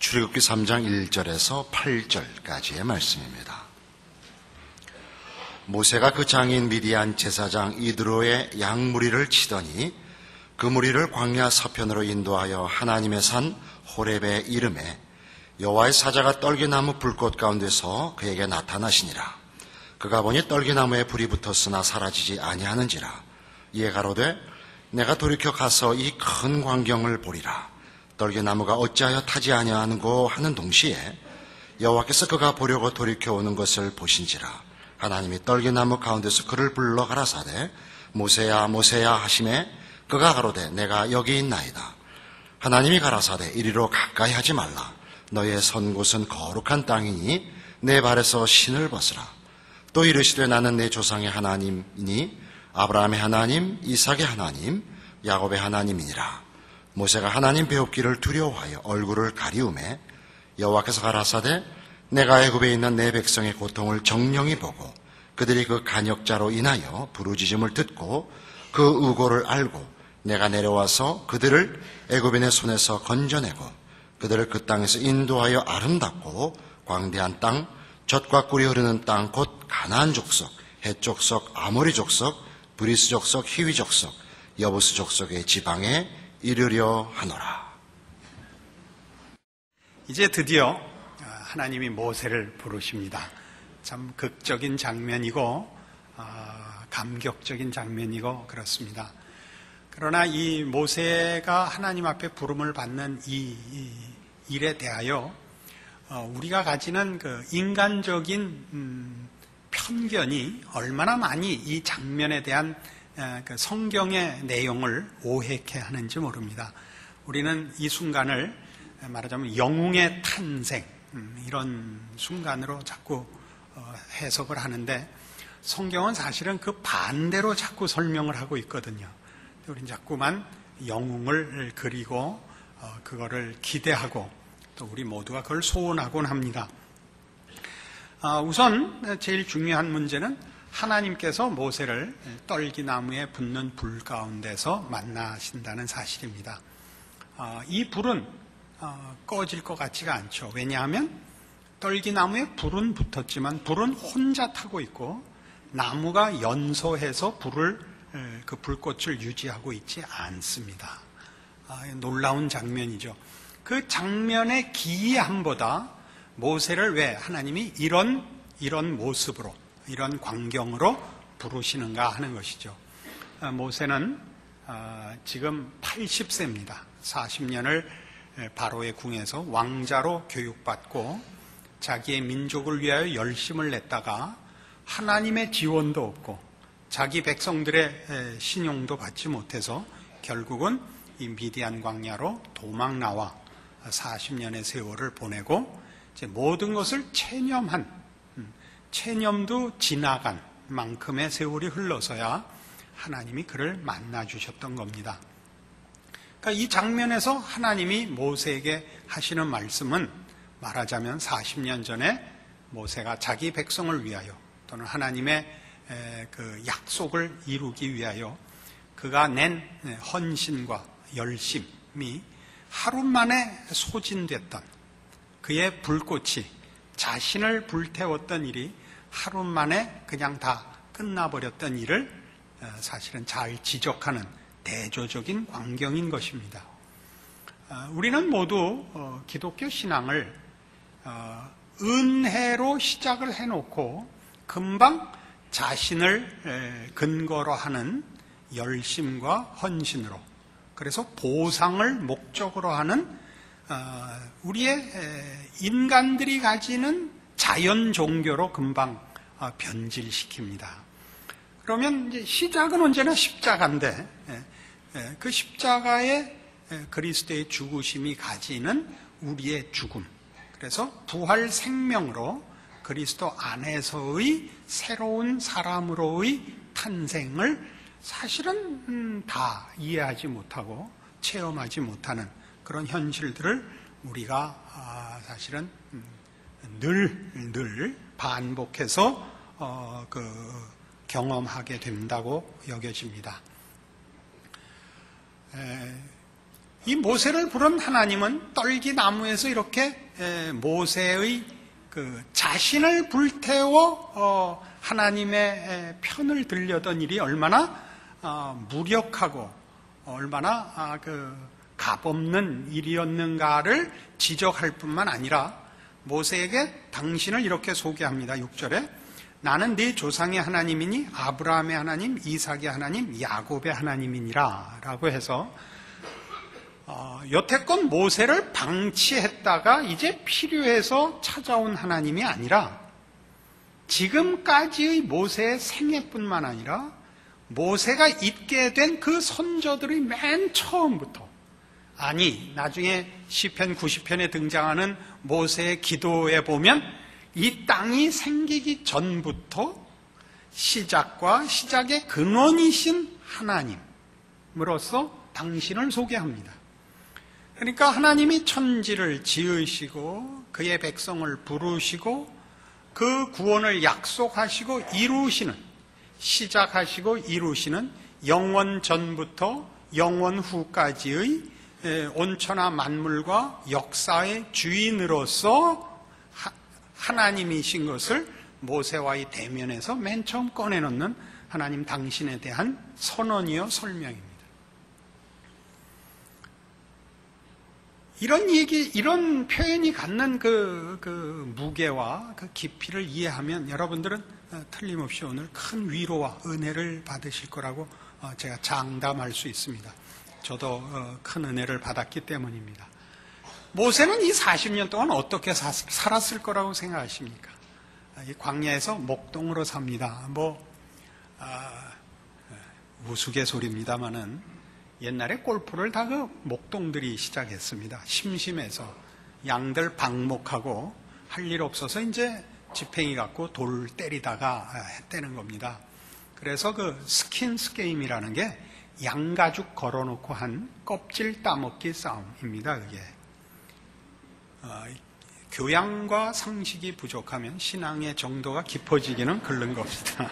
출애굽기 3장 1절에서 8절까지의 말씀입니다. 모세가 그 장인 미디안 제사장 이드로의 양무리를 치더니 그 무리를 광야 서편으로 인도하여 하나님의 산 호렙에 이르매 여호와의 사자가 떨기나무 불꽃 가운데서 그에게 나타나시니라. 그가 보니 떨기나무에 불이 붙었으나 사라지지 아니하는지라. 이에 가로되 내가 돌이켜 가서 이 큰 광경을 보리라. 떨기나무가 어찌하여 타지 아니하는고 하는 동시에 여호와께서 그가 보려고 돌이켜 오는 것을 보신지라. 하나님이 떨기나무 가운데서 그를 불러 가라사대 모세야 모세야 하시매 그가 가로되 내가 여기 있나이다. 하나님이 가라사대 이리로 가까이 하지 말라. 너의 선 곳은 거룩한 땅이니 내 발에서 신을 벗으라. 또 이르시되 나는 내 조상의 하나님이니 아브라함의 하나님, 이삭의 하나님, 야곱의 하나님이니라. 모세가 하나님 배웁기를 두려워하여 얼굴을 가리우매 여호와께서 가라사대 내가 애굽에 있는 내 백성의 고통을 정령이 보고 그들이 그 간역자로 인하여 부르짖음을 듣고 그 우고를 알고 내가 내려와서 그들을 애굽인의 손에서 건져내고 그들을 그 땅에서 인도하여 아름답고 광대한 땅, 젖과 꿀이 흐르는 땅 곧 가나안 족속, 헷 족속, 아모리 족속, 브리스 족속, 히위 족속, 여부스 족속의 지방에 이르려 하노라. 이제 드디어 하나님이 모세를 부르십니다. 참 극적인 장면이고 감격적인 장면이고 그렇습니다. 그러나 이 모세가 하나님 앞에 부름을 받는 이 일에 대하여 우리가 가지는 그 인간적인 편견이 얼마나 많이 이 장면에 대한 그 성경의 내용을 오해케 하는지 모릅니다. 우리는 이 순간을 말하자면 영웅의 탄생 이런 순간으로 자꾸 해석을 하는데 성경은 사실은 그 반대로 자꾸 설명을 하고 있거든요. 우리는 자꾸만 영웅을 그리고 그거를 기대하고 또 우리 모두가 그걸 소원하곤 합니다. 우선 제일 중요한 문제는 하나님께서 모세를 떨기나무에 붙는 불 가운데서 만나신다는 사실입니다. 이 불은 꺼질 것 같지가 않죠. 왜냐하면 떨기나무에 불은 붙었지만 불은 혼자 타고 있고 나무가 연소해서 그 불꽃을 유지하고 있지 않습니다. 놀라운 장면이죠. 그 장면의 기이함보다 모세를 왜 하나님이 이런 모습으로 이런 광경으로 부르시는가 하는 것이죠. 모세는 지금 80세입니다. 40년을 바로의 궁에서 왕자로 교육받고 자기의 민족을 위하여 열심을 냈다가 하나님의 지원도 없고 자기 백성들의 신용도 받지 못해서 결국은 이 미디안 광야로 도망 나와 40년의 세월을 보내고 이제 모든 것을 체념도 지나간 만큼의 세월이 흘러서야 하나님이 그를 만나 주셨던 겁니다. 그러니까 이 장면에서 하나님이 모세에게 하시는 말씀은 말하자면 40년 전에 모세가 자기 백성을 위하여 또는 하나님의 그 약속을 이루기 위하여 그가 낸 헌신과 열심이 하루 만에 소진됐던 그의 불꽃이 자신을 불태웠던 일이 하루 만에 그냥 다 끝나버렸던 일을 사실은 잘 지적하는 대조적인 광경인 것입니다. 우리는 모두 기독교 신앙을 은혜로 시작을 해놓고 금방 자신을 근거로 하는 열심과 헌신으로 그래서 보상을 목적으로 하는 우리의 인간들이 가지는 자연 종교로 금방 변질시킵니다. 그러면 이제 시작은 언제나 십자가인데 그 십자가의 그리스도의 죽으심이 가지는 우리의 죽음, 그래서 부활 생명으로 그리스도 안에서의 새로운 사람으로의 탄생을 사실은 다 이해하지 못하고 체험하지 못하는 그런 현실들을 우리가 사실은 늘 반복해서 경험하게 된다고 여겨집니다. 이 모세를 부른 하나님은 떨기나무에서 이렇게 모세의 그 자신을 불태워 하나님의 편을 들려던 일이 얼마나 무력하고 얼마나 그 값없는 일이었는가를 지적할 뿐만 아니라 모세에게 당신을 이렇게 소개합니다. 6절에 나는 네 조상의 하나님이니 아브라함의 하나님, 이삭의 하나님, 야곱의 하나님이니라 라고 해서 여태껏 모세를 방치했다가 이제 필요해서 찾아온 하나님이 아니라 지금까지의 모세의 생애뿐만 아니라 모세가 있게 된 그 선조들의 맨 처음부터, 아니 나중에 시편 90편에 등장하는 모세의 기도에 보면 이 땅이 생기기 전부터 시작의 근원이신 하나님으로서 당신을 소개합니다. 그러니까 하나님이 천지를 지으시고 그의 백성을 부르시고 그 구원을 약속하시고 이루시는, 시작하시고 이루시는 영원 전부터 영원 후까지의 온천하 만물과 역사의 주인으로서 하나님이신 것을 모세와의 대면에서 맨 처음 꺼내놓는 하나님 당신에 대한 선언이요 설명입니다. 이런 표현이 갖는 그 무게와 그 깊이를 이해하면 여러분들은 틀림없이 오늘 큰 위로와 은혜를 받으실 거라고 제가 장담할 수 있습니다. 저도 큰 은혜를 받았기 때문입니다. 모세는 이 40년 동안 어떻게 살았을 거라고 생각하십니까? 이 광야에서 목동으로 삽니다. 우스갯소리입니다마는 옛날에 골프를 다 그 목동들이 시작했습니다. 심심해서 양들 방목하고 할 일 없어서 이제 지팽이 갖고 돌 때리다가 했다는 겁니다. 그래서 그 스킨스 게임이라는 게 양가죽 걸어놓고 한 껍질 따먹기 싸움입니다. 그게 교양과 상식이 부족하면 신앙의 정도가 깊어지기는 그런 겁니다.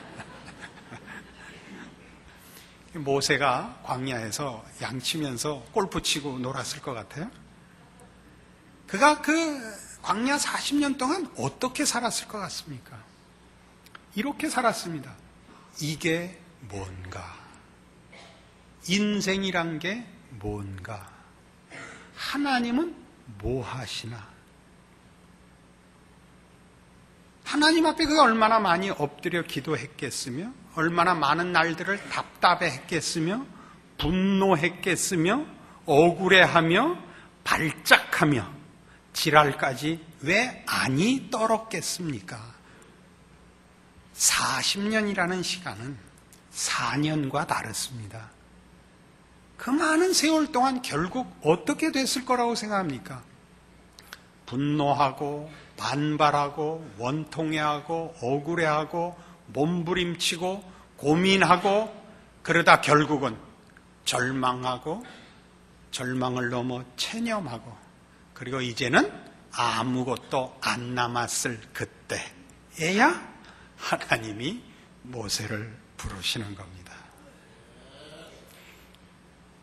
모세가 광야에서 양치면서 골프 치고 놀았을 것 같아요. 그가 그 광야 40년 동안 어떻게 살았을 것 같습니까? 이렇게 살았습니다. 이게 뭔가? 인생이란 게 뭔가? 하나님은 뭐 하시나? 하나님 앞에 그가 얼마나 많이 엎드려 기도했겠으며, 얼마나 많은 날들을 답답해 했겠으며, 분노했겠으며, 억울해하며, 발작하며, 지랄까지 왜 안이 떨었겠습니까? 40년이라는 시간은 4년과 다릅니다. 그 많은 세월 동안 결국 어떻게 됐을 거라고 생각합니까? 분노하고 반발하고 원통해하고 억울해하고 몸부림치고 고민하고 그러다 결국은 절망하고 절망을 넘어 체념하고 그리고 이제는 아무것도 안 남았을 그때에야 하나님이 모세를 부르시는 겁니다.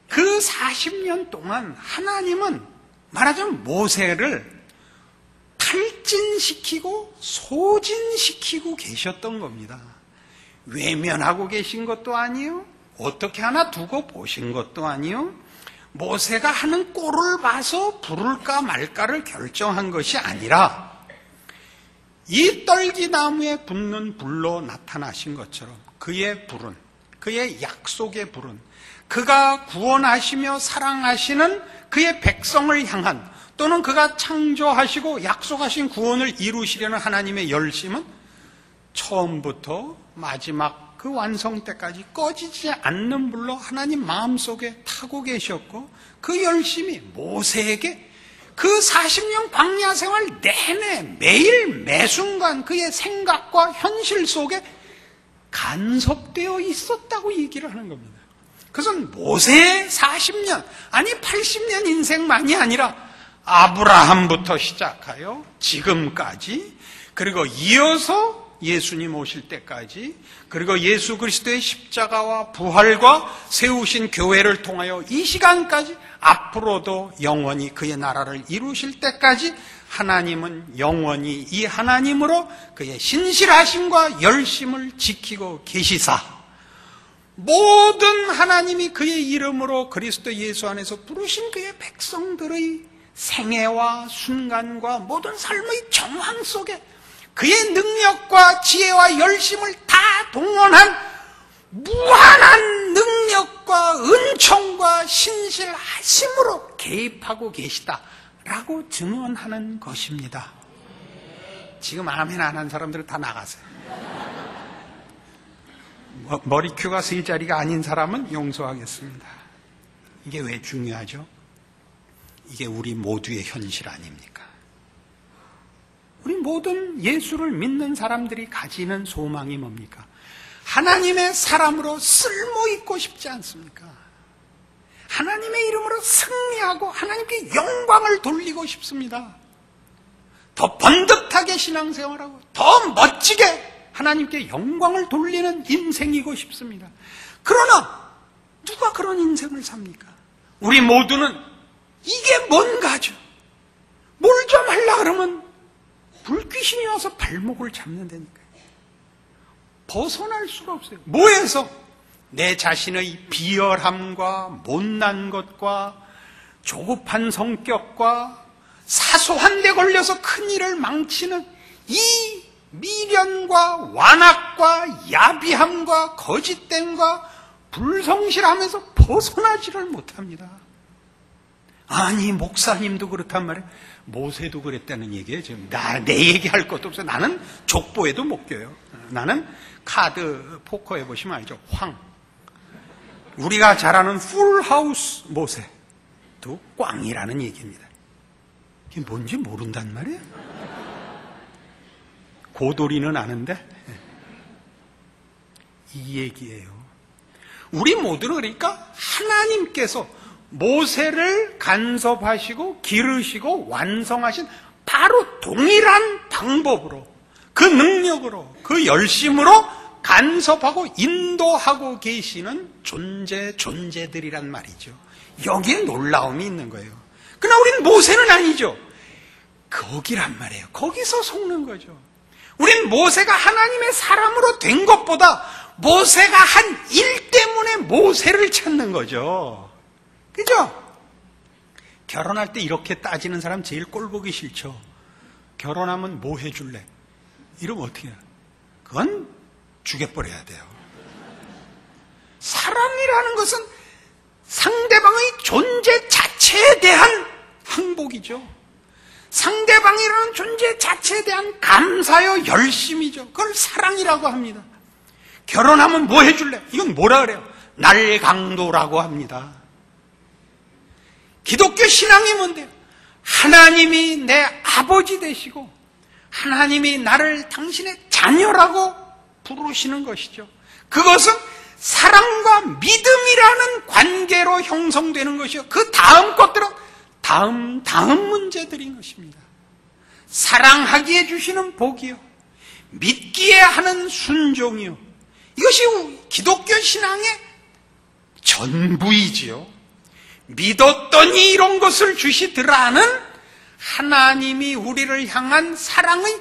그 40년 동안 하나님은 말하자면 모세를 탈진시키고 소진시키고 계셨던 겁니다. 외면하고 계신 것도 아니요, 어떻게 하나 두고 보신 것도 아니요, 모세가 하는 꼴을 봐서 부를까 말까를 결정한 것이 아니라 이 떨기나무에 붙는 불로 나타나신 것처럼 그의 불은, 그의 약속의 불은, 그가 구원하시며 사랑하시는 그의 백성을 향한, 또는 그가 창조하시고 약속하신 구원을 이루시려는 하나님의 열심은 처음부터 마지막 그 완성 때까지 꺼지지 않는 불로 하나님 마음속에 타고 계셨고, 그 열심이 모세에게 그 40년 광야 생활 내내 매일 매순간 그의 생각과 현실 속에 간섭되어 있었다고 얘기를 하는 겁니다. 그것은 모세의 40년, 아니 80년 인생만이 아니라 아브라함부터 시작하여 지금까지, 그리고 이어서 예수님 오실 때까지, 그리고 예수 그리스도의 십자가와 부활과 세우신 교회를 통하여 이 시간까지, 앞으로도 영원히 그의 나라를 이루실 때까지 하나님은 영원히 이 하나님으로 그의 신실하심과 열심을 지키고 계시사, 모든 하나님이 그의 이름으로 그리스도 예수 안에서 부르신 그의 백성들의 생애와 순간과 모든 삶의 정황 속에 그의 능력과 지혜와 열심을 다 동원한 무한한 능력과 은총과 신실하심으로 개입하고 계시다라고 증언하는 것입니다. 지금 아멘 안 한 사람들은 다 나가세요. 머리큐가 세 자리가 아닌 사람은 용서하겠습니다. 이게 왜 중요하죠? 이게 우리 모두의 현실 아닙니까? 우리 모든 예수를 믿는 사람들이 가지는 소망이 뭡니까? 하나님의 사람으로 쓸모있고 싶지 않습니까? 하나님의 이름으로 승리하고 하나님께 영광을 돌리고 싶습니다. 더 번듯하게 신앙생활하고 더 멋지게 하나님께 영광을 돌리는 인생이고 싶습니다. 그러나 누가 그런 인생을 삽니까? 우리 모두는 이게 뭔가죠? 뭘 좀 하려고 그러면 불귀신이 와서 발목을 잡는다니까요. 벗어날 수가 없어요. 뭐에서? 내 자신의 비열함과 못난 것과 조급한 성격과 사소한 데 걸려서 큰일을 망치는 이 미련과 완악과 야비함과 거짓됨과 불성실함에서 벗어나지를 못합니다. 아니, 목사님도 그렇단 말이에요. 모세도 그랬다는 얘기예요. 지금 내 얘기할 것도 없어요. 나는 족보에도 못 껴요. 나는 카드 포커 해보시면 알죠. 우리가 잘 아는 풀하우스 모세도 꽝이라는 얘기입니다. 이게 뭔지 모른단 말이에요. 고돌이는 아는데 이 얘기예요. 우리 모두는 그러니까 하나님께서 모세를 간섭하시고 기르시고 완성하신 바로 동일한 방법으로, 그 능력으로, 그 열심으로 간섭하고 인도하고 계시는 존재들이란 말이죠. 여기에 놀라움이 있는 거예요. 그러나 우리는 모세는 아니죠. 거기란 말이에요. 거기서 속는 거죠. 우린 모세가 하나님의 사람으로 된 것보다 모세가 한 일 때문에 모세를 찾는 거죠. 그죠? 결혼할 때 이렇게 따지는 사람 제일 꼴보기 싫죠. 결혼하면 뭐 해줄래? 이러면 어떻게 해요? 그건 죽여버려야 돼요. 사랑이라는 것은 상대방의 존재 자체에 대한 항복이죠. 상대방이라는 존재 자체에 대한 감사요 열심이죠. 그걸 사랑이라고 합니다. 결혼하면 뭐 해줄래? 이건 뭐라 그래요? 날강도라고 합니다. 기독교 신앙이 뭔데요? 하나님이 내 아버지 되시고 하나님이 나를 당신의 자녀라고 부르시는 것이죠. 그것은 사랑과 믿음이라는 관계로 형성되는 것이요. 그 다음 것들은 다음 문제들인 것입니다. 사랑하기에 주시는 복이요, 믿기에 하는 순종이요, 이것이 기독교 신앙의 전부이지요. 믿었더니 이런 것을 주시더라는 하나님이 우리를 향한 사랑의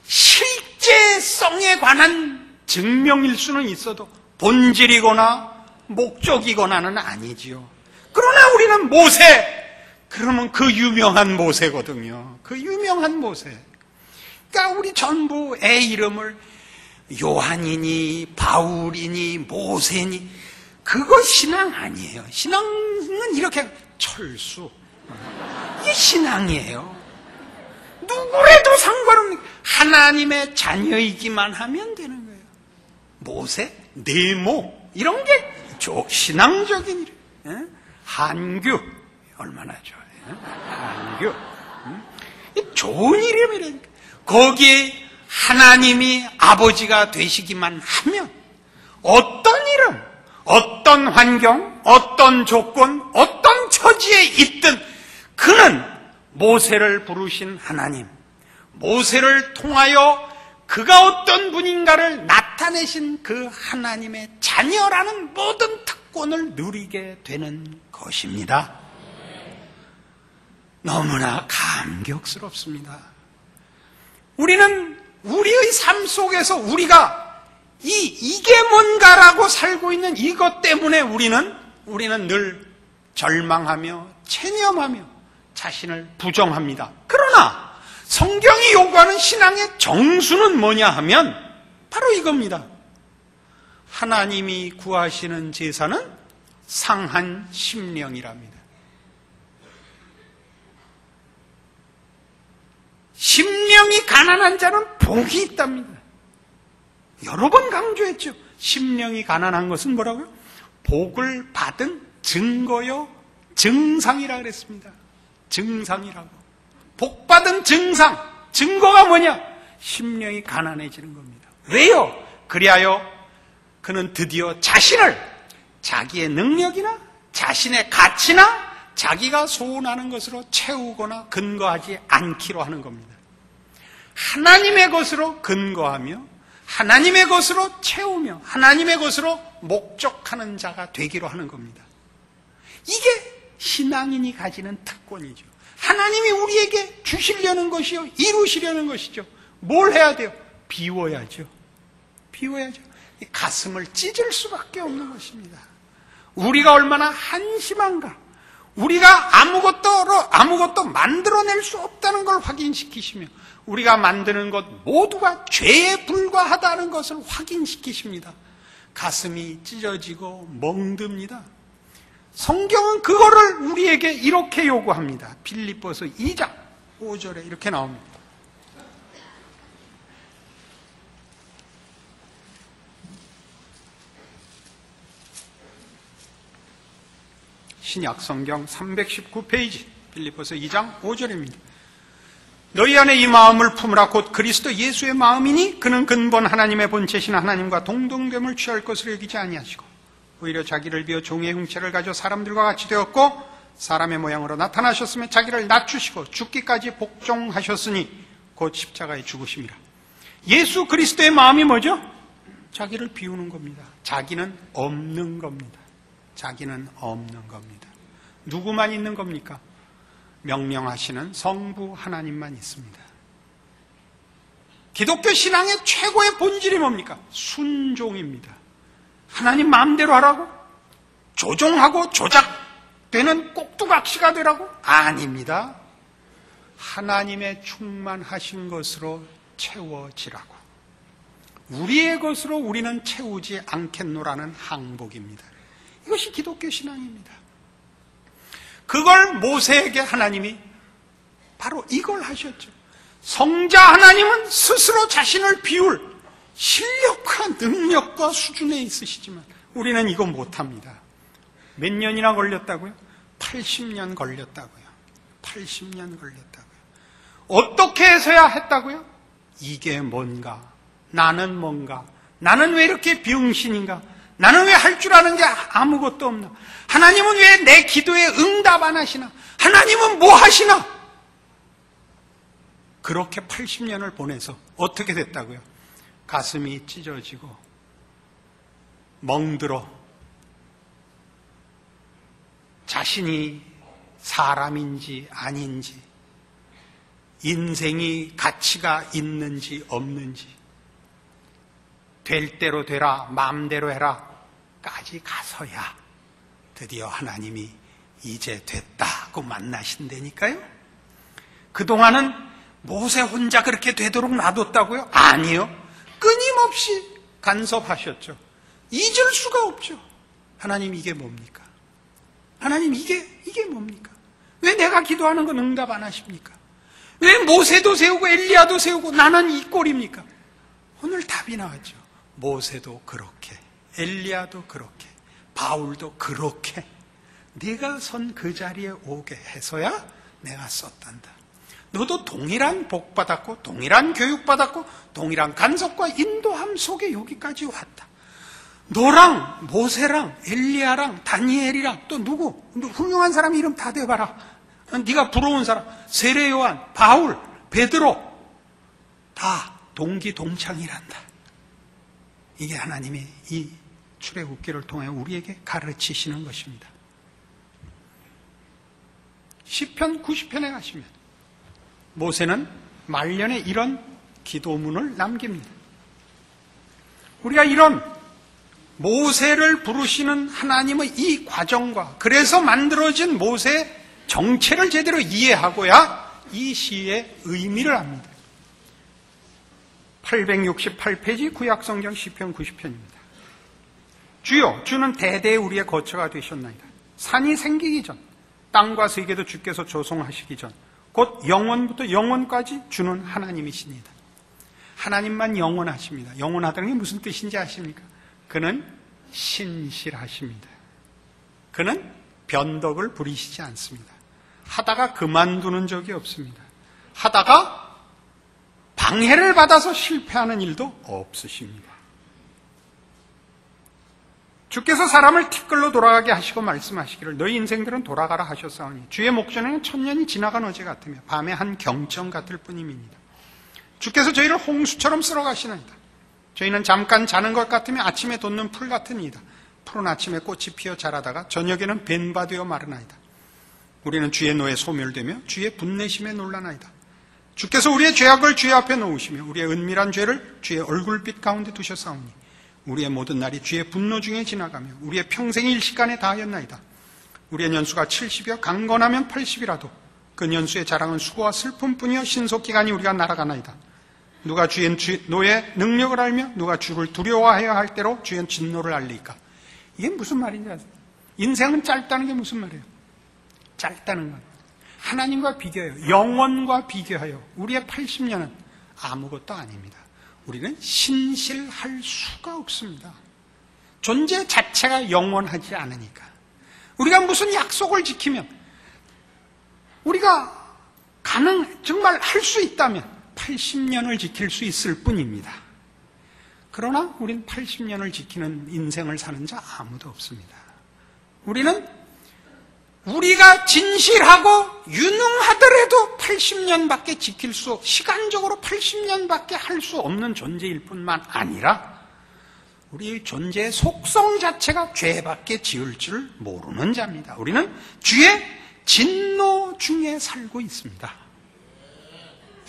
실제성에 관한 증명일 수는 있어도 본질이거나 목적이거나는 아니지요. 그러나 우리는 모세, 그러면 그 유명한 모세거든요. 그 유명한 모세. 그러니까 우리 전부 애 이름을 요한이니 바울이니 모세니 그거 신앙 아니에요. 신앙은 이렇게 철수. 이게 신앙이에요. 누구래도 상관없는 하나님의 자녀이기만 하면 되는 거예요. 모세, 네모 이런 게 신앙적인 일. 한규 얼마나 좋아요. 한규. 좋은 이름이라니까. 거기에 하나님이 아버지가 되시기만 하면 어떤 이름, 어떤 환경, 어떤 조건, 어떤 처지에 있든 그는 모세를 부르신 하나님, 모세를 통하여 그가 어떤 분인가를 나타내신 그 하나님의 자녀라는 모든 특권을 누리게 되는 것입니다. 너무나 감격스럽습니다. 우리는 우리의 삶 속에서 우리가 이게 뭔가라고 살고 있는 이것 때문에 우리는 늘 절망하며 체념하며 자신을 부정합니다. 그러나 성경이 요구하는 신앙의 정수는 뭐냐 하면 바로 이겁니다. 하나님이 구하시는 제사는 상한 심령이랍니다. 심령이 가난한 자는 복이 있답니다. 여러 번 강조했죠. 심령이 가난한 것은 뭐라고요? 복을 받은 증거요, 증상이라 그랬습니다. 증상이라고. 복 받은 증상, 증거가 뭐냐? 심령이 가난해지는 겁니다. 왜요? 그리하여 그는 드디어 자신을 자기의 능력이나 자신의 가치나 자기가 소원하는 것으로 채우거나 근거하지 않기로 하는 겁니다. 하나님의 것으로 근거하며 하나님의 것으로 채우며 하나님의 것으로 목적하는 자가 되기로 하는 겁니다. 이게 신앙인이 가지는 특권이죠. 하나님이 우리에게 주시려는 것이요, 이루시려는 것이죠. 뭘 해야 돼요? 비워야죠. 비워야죠. 가슴을 찢을 수밖에 없는 것입니다. 우리가 얼마나 한심한가. 우리가 아무것도 만들어낼 수 없다는 걸 확인시키시며 우리가 만드는 것 모두가 죄에 불과하다는 것을 확인시키십니다. 가슴이 찢어지고 멍듭니다. 성경은 그거를 우리에게 이렇게 요구합니다. 빌립보서 2장 5절에 이렇게 나옵니다. 신약 성경 319페이지 빌립보서 2장 5절입니다. 너희 안에 이 마음을 품으라. 곧 그리스도 예수의 마음이니 그는 근본 하나님의 본체신 하나님과 동등됨을 취할 것으로 여기지 아니하시고 오히려 자기를 비워 종의 형체를 가져 사람들과 같이 되었고 사람의 모양으로 나타나셨으며 자기를 낮추시고 죽기까지 복종하셨으니 곧 십자가에 죽으심이라. 예수 그리스도의 마음이 뭐죠? 자기를 비우는 겁니다. 자기는 없는 겁니다. 자기는 없는 겁니다. 누구만 있는 겁니까? 명령하시는 성부 하나님만 있습니다. 기독교 신앙의 최고의 본질이 뭡니까? 순종입니다. 하나님 마음대로 하라고? 조종하고 조작되는 꼭두각시가 되라고? 아닙니다. 하나님의 충만하신 것으로 채워지라고. 우리의 것으로 우리는 채우지 않겠노라는 항복입니다. 이것이 기독교 신앙입니다. 그걸 모세에게 하나님이 바로 이걸 하셨죠. 성자 하나님은 스스로 자신을 비울 실력과 능력과 수준에 있으시지만 우리는 이거 못합니다. 몇 년이나 걸렸다고요? 80년 걸렸다고요. 80년 걸렸다고요. 어떻게 해서야 했다고요? 이게 뭔가? 나는 뭔가? 나는 왜 이렇게 병신인가? 나는 왜 할 줄 아는 게 아무것도 없나? 하나님은 왜 내 기도에 응답 안 하시나? 하나님은 뭐 하시나? 그렇게 80년을 보내서 어떻게 됐다고요? 가슴이 찢어지고 멍들어 자신이 사람인지 아닌지 인생이 가치가 있는지 없는지 될 대로 되라 마음대로 해라 까지 가서야 드디어 하나님이 이제 됐다고 만나신다니까요. 그동안은 모세 혼자 그렇게 되도록 놔뒀다고요? 아니요. 끊임없이 간섭하셨죠. 잊을 수가 없죠. 하나님 이게 뭡니까? 하나님 이게 뭡니까? 왜 내가 기도하는 건 응답 안 하십니까? 왜 모세도 세우고 엘리야도 세우고 나는 이 꼴입니까? 오늘 답이 나왔죠. 모세도 그렇게, 엘리야도 그렇게, 바울도 그렇게 네가 선 그 자리에 오게 해서야 내가 썼단다. 너도 동일한 복 받았고 동일한 교육 받았고 동일한 간섭과 인도함 속에 여기까지 왔다. 너랑 모세랑 엘리야랑 다니엘이랑 또 누구 훌륭한 사람 이름 다 대봐라. 네가 부러운 사람 세례 요한, 바울, 베드로 다 동기동창이란다. 이게 하나님의 이 출애굽기를 통해 우리에게 가르치시는 것입니다. 시편 90편에 가시면 모세는 말년에 이런 기도문을 남깁니다. 우리가 이런 모세를 부르시는 하나님의 이 과정과 그래서 만들어진 모세의 정체를 제대로 이해하고야 이 시의 의미를 압니다. 868페이지 구약성경 시편 90편입니다. 주여, 주는 대대 우리의 거처가 되셨나이다. 산이 생기기 전, 땅과 세계도 주께서 조성하시기 전, 곧 영원부터 영원까지 주는 하나님이십니다. 하나님만 영원하십니다. 영원하다는 게 무슨 뜻인지 아십니까? 그는 신실하십니다. 그는 변덕을 부리시지 않습니다. 하다가 그만두는 적이 없습니다. 하다가 방해를 받아서 실패하는 일도 없으십니다. 주께서 사람을 티끌로 돌아가게 하시고 말씀하시기를 너희 인생들은 돌아가라 하셨사오니 주의 목전에는 천년이 지나간 어제 같으며 밤의 한 경청 같을 뿐임이니이다. 주께서 저희를 홍수처럼 쓸어가시나이다. 저희는 잠깐 자는 것 같으며 아침에 돋는 풀 같으니이다. 푸른 아침에 꽃이 피어 자라다가 저녁에는 벤바 되어 마르나이다. 우리는 주의 노에 소멸되며 주의 분내심에 놀라나이다. 주께서 우리의 죄악을 주의 앞에 놓으시며 우리의 은밀한 죄를 주의 얼굴빛 가운데 두셨사오니 우리의 모든 날이 주의 분노 중에 지나가며 우리의 평생이 일시간에 다하였나이다. 우리의 년수가 70이여 강건하면 80이라도 그 년수의 자랑은 수고와 슬픔뿐이여 신속기간이 우리가 날아가나이다. 누가 주의 노의 능력을 알며 누가 주를 두려워하여 할 때로 주의 진노를 알리까. 이게 무슨 말인지 아세요? 인생은 짧다는 게 무슨 말이에요? 짧다는 건 하나님과 비교해요. 영원과 비교하여 우리의 80년은 아무것도 아닙니다. 우리는 신실할 수가 없습니다. 존재 자체가 영원하지 않으니까. 우리가 무슨 약속을 지키면 우리가 정말 할 수 있다면 80년을 지킬 수 있을 뿐입니다. 그러나 우리는 80년을 지키는 인생을 사는 자 아무도 없습니다. 우리가 진실하고 유능하더라도 80년밖에 지킬 수, 시간적으로 80년밖에 할 수 없는 존재일 뿐만 아니라 우리의 존재의 속성 자체가 죄밖에 지을 줄 모르는 자입니다. 우리는 주의 진노 중에 살고 있습니다.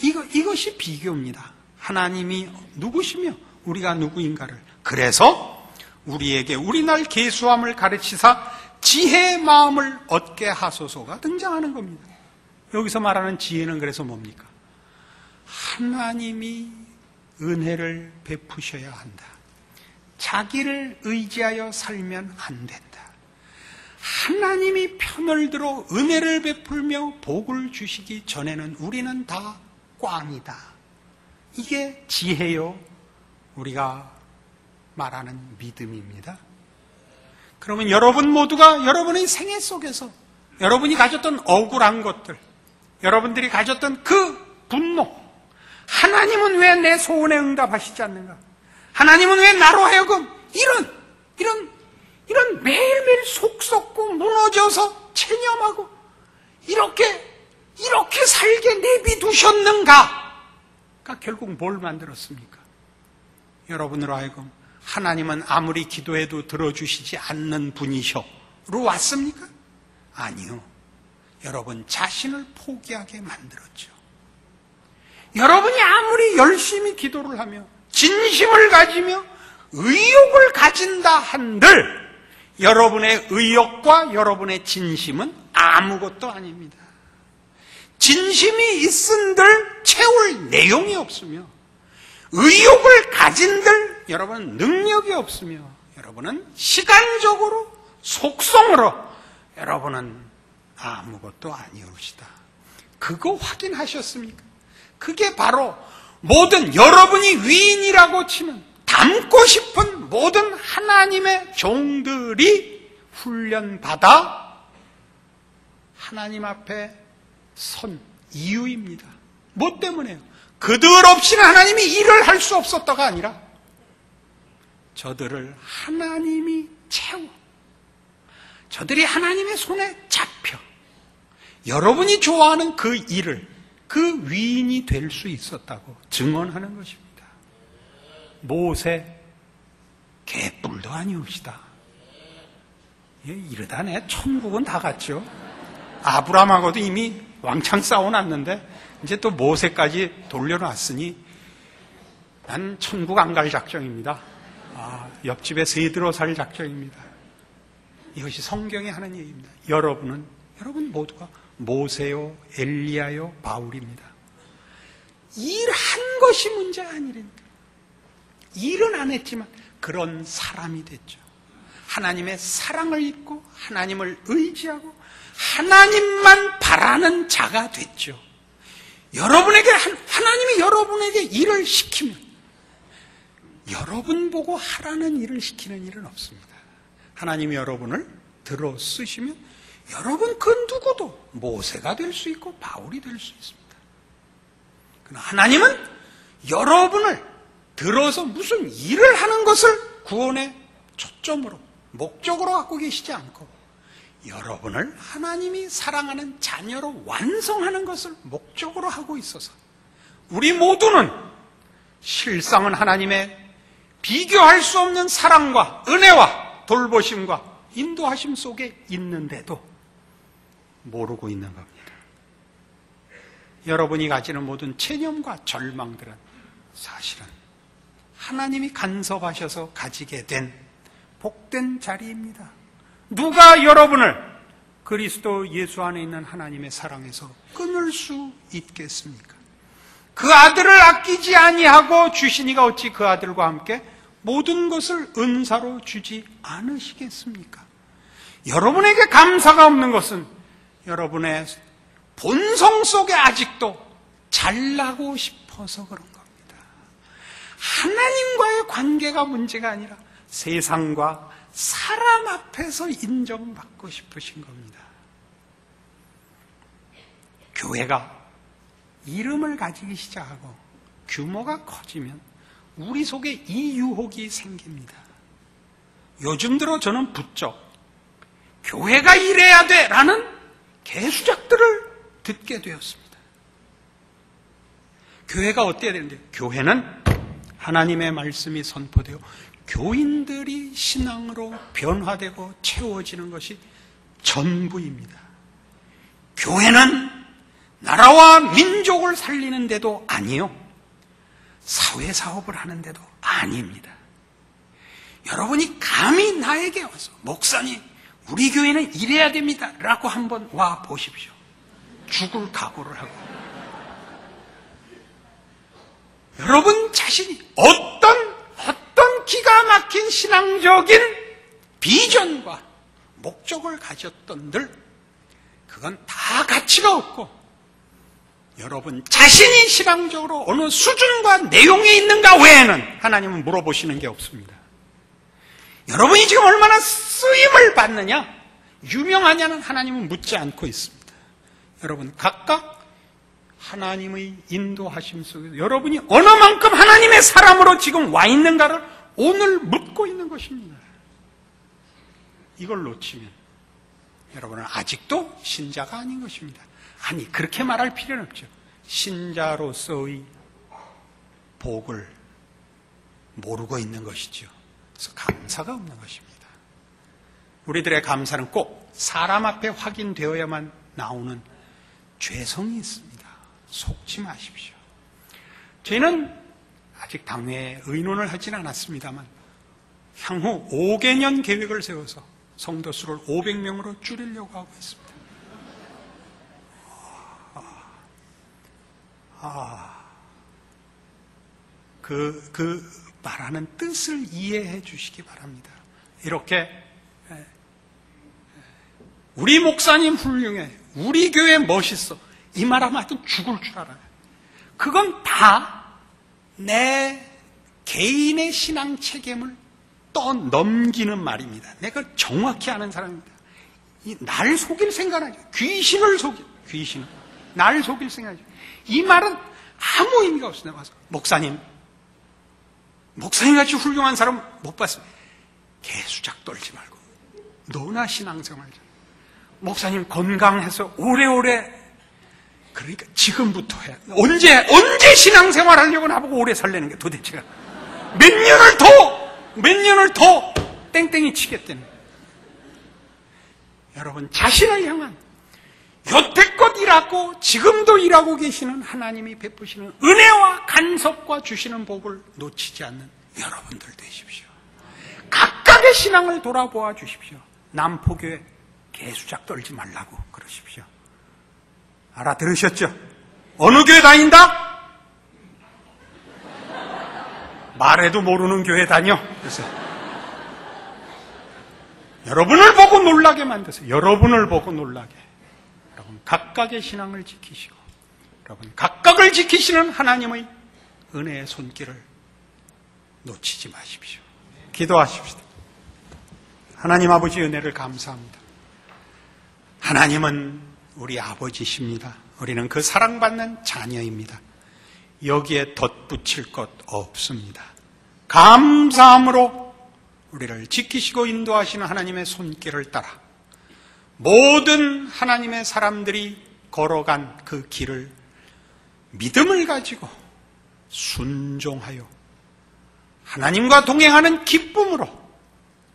이것이 비교입니다. 하나님이 누구시며 우리가 누구인가를. 그래서 우리에게 우리날 계수함을 가르치사 지혜의 마음을 얻게 하소서가 등장하는 겁니다. 여기서 말하는 지혜는 그래서 뭡니까? 하나님이 은혜를 베푸셔야 한다. 자기를 의지하여 살면 안 된다. 하나님이 편을 들어 은혜를 베풀며 복을 주시기 전에는 우리는 다 꽝이다. 이게 지혜요, 우리가 말하는 믿음입니다. 그러면 여러분 모두가 여러분의 생애 속에서 여러분이 가졌던 억울한 것들, 여러분들이 가졌던 그 분노, 하나님은 왜 내 소원에 응답하시지 않는가? 하나님은 왜 나로 하여금 이런 매일매일 속 썩고 무너져서 체념하고 이렇게 살게 내비두셨는가? 그러니까 결국 뭘 만들었습니까? 여러분으로 하여금 하나님은 아무리 기도해도 들어주시지 않는 분이셔로 왔습니까? 아니요. 여러분 자신을 포기하게 만들었죠. 여러분이 아무리 열심히 기도를 하며 진심을 가지며 의욕을 가진다 한들 여러분의 의욕과 여러분의 진심은 아무것도 아닙니다. 진심이 있은들 채울 내용이 없으며 의욕을 가진들 여러분은 능력이 없으며 여러분은 시간적으로 속성으로 여러분은 아무것도 아니옵시다. 그거 확인하셨습니까? 그게 바로 모든 여러분이 위인이라고 치는 닮고 싶은 모든 하나님의 종들이 훈련받아 하나님 앞에 선 이유입니다. 뭐 때문에요? 그들 없이는 하나님이 일을 할 수 없었다가 아니라 저들을 하나님이 채워 저들이 하나님의 손에 잡혀 여러분이 좋아하는 그 일을 그 위인이 될 수 있었다고 증언하는 것입니다. 모세, 개뿔도 아니옵시다. 이러다 내 천국은 다 갔죠. 아브라함하고도 이미 왕창 싸워놨는데 이제 또 모세까지 돌려놨으니 난 천국 안 갈 작정입니다. 옆집에 새들어 살 작정입니다. 이것이 성경이 하는 얘기입니다. 여러분 모두가 모세요, 엘리야요, 바울입니다. 일한 것이 문제가 아니라니까. 일은 안 했지만 그런 사람이 됐죠. 하나님의 사랑을 입고 하나님을 의지하고 하나님만 바라는 자가 됐죠. 하나님이 여러분에게 일을 시키면 여러분 보고 하라는 일을 시키는 일은 없습니다. 하나님이 여러분을 들어 쓰시면 여러분 그 누구도 모세가 될 수 있고 바울이 될 수 있습니다. 그러나 하나님은 여러분을 들어서 무슨 일을 하는 것을 구원의 초점으로 목적으로 갖고 계시지 않고 여러분을 하나님이 사랑하는 자녀로 완성하는 것을 목적으로 하고 있어서 우리 모두는 실상은 하나님의 비교할 수 없는 사랑과 은혜와 돌보심과 인도하심 속에 있는데도 모르고 있는 겁니다. 여러분이 가지는 모든 체념과 절망들은 사실은 하나님이 간섭하셔서 가지게 된 복된 자리입니다. 누가 여러분을 그리스도 예수 안에 있는 하나님의 사랑에서 끊을 수 있겠습니까? 그 아들을 아끼지 아니하고 주시니가 어찌 그 아들과 함께 모든 것을 은사로 주지 않으시겠습니까? 여러분에게 감사가 없는 것은 여러분의 본성 속에 아직도 잘나고 싶어서 그런 겁니다. 하나님과의 관계가 문제가 아니라 세상과 사람 앞에서 인정받고 싶으신 겁니다. 교회가 이름을 가지기 시작하고 규모가 커지면 우리 속에 이 유혹이 생깁니다. 요즘 들어 저는 부쩍 교회가 이래야 돼 라는 개수작들을 듣게 되었습니다. 교회가 어때야 되는데 교회는 하나님의 말씀이 선포되어 교인들이 신앙으로 변화되고 채워지는 것이 전부입니다. 교회는 나라와 민족을 살리는 데도 아니요, 사회사업을 하는 데도 아닙니다. 여러분이 감히 나에게 와서 목사님 우리 교회는 이래야 됩니다 라고 한번 와 보십시오. 죽을 각오를 하고 여러분 자신이 어떤 기가 막힌 신앙적인 비전과 목적을 가졌던들 그건 다 가치가 없고 여러분 자신이 신앙적으로 어느 수준과 내용이 있는가 외에는 하나님은 물어보시는 게 없습니다. 여러분이 지금 얼마나 쓰임을 받느냐, 유명하냐는 하나님은 묻지 않고 있습니다. 여러분 각각 하나님의 인도하심 속에서 여러분이 어느 만큼 하나님의 사람으로 지금 와 있는가를 오늘 묻고 있는 것입니다. 이걸 놓치면 여러분은 아직도 신자가 아닌 것입니다. 아니 그렇게 말할 필요는 없죠. 신자로서의 복을 모르고 있는 것이죠. 그래서 감사가 없는 것입니다. 우리들의 감사는 꼭 사람 앞에 확인되어야만 나오는 죄성이 있습니다. 속지 마십시오. 저희는 아직 당회에 의논을 하진 않았습니다만 향후 5개년 계획을 세워서 성도 수를 500명으로 줄이려고 하고 있습니다. 그 말하는 뜻을 이해해 주시기 바랍니다. 이렇게 우리 목사님 훌륭해, 우리 교회 멋있어, 이 말하면 하여튼 죽을 줄 알아요. 그건 다 내 개인의 신앙 책임을 떠넘기는 말입니다. 내가 정확히 아는 사람입니다. 날 속일 생각하죠. 귀신을 속일, 귀신은 날 속일 생각하죠. 이 말은 아무 의미가 없습니다. 와서 목사님같이 훌륭한 사람 못 봤습니다. 개수작 떨지 말고 너나 신앙생활 좀. 목사님 건강해서 오래오래, 그러니까 지금부터 해. 언제 신앙생활 하려고 나보고 오래 살려는 게 도대체가. 몇 년을 더 땡땡이 치겠다는 거예요. 여러분, 자신을 향한 여태껏 일하고 지금도 일하고 계시는 하나님이 베푸시는 은혜와 간섭과 주시는 복을 놓치지 않는 여러분들 되십시오. 각각의 신앙을 돌아보아 주십시오. 남포교회 개수작 떨지 말라고 그러십시오. 알아들으셨죠? 어느 교회 다닌다? 말해도 모르는 교회 다녀. 그래서 여러분을 보고 놀라게 만드세요. 여러분을 보고 놀라게. 여러분 각각의 신앙을 지키시고 여러분 각각을 지키시는 하나님의 은혜의 손길을 놓치지 마십시오. 기도하십시다. 하나님 아버지 은혜를 감사합니다. 하나님은 우리 아버지십니다. 우리는 그 사랑받는 자녀입니다. 여기에 덧붙일 것 없습니다. 감사함으로 우리를 지키시고 인도하시는 하나님의 손길을 따라 모든 하나님의 사람들이 걸어간 그 길을 믿음을 가지고 순종하여 하나님과 동행하는 기쁨으로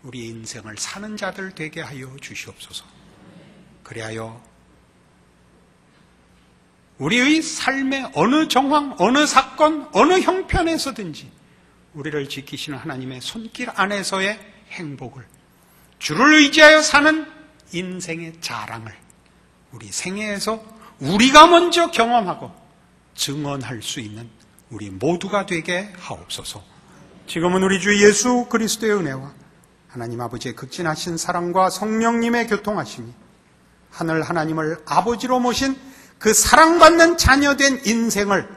우리 인생을 사는 자들 되게 하여 주시옵소서. 그리하여 우리의 삶의 어느 정황, 어느 사건, 어느 형편에서든지 우리를 지키시는 하나님의 손길 안에서의 행복을, 주를 의지하여 사는 인생의 자랑을 우리 생애에서 우리가 먼저 경험하고 증언할 수 있는 우리 모두가 되게 하옵소서. 지금은 우리 주 예수 그리스도의 은혜와 하나님 아버지의 극진하신 사랑과 성령님의 교통하심이 하늘 하나님을 아버지로 모신 그 사랑받는 자녀된 인생을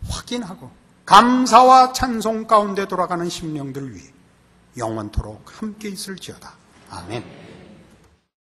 확인하고 감사와 찬송 가운데 돌아가는 심령들 위해 영원토록 함께 있을지어다. 아멘.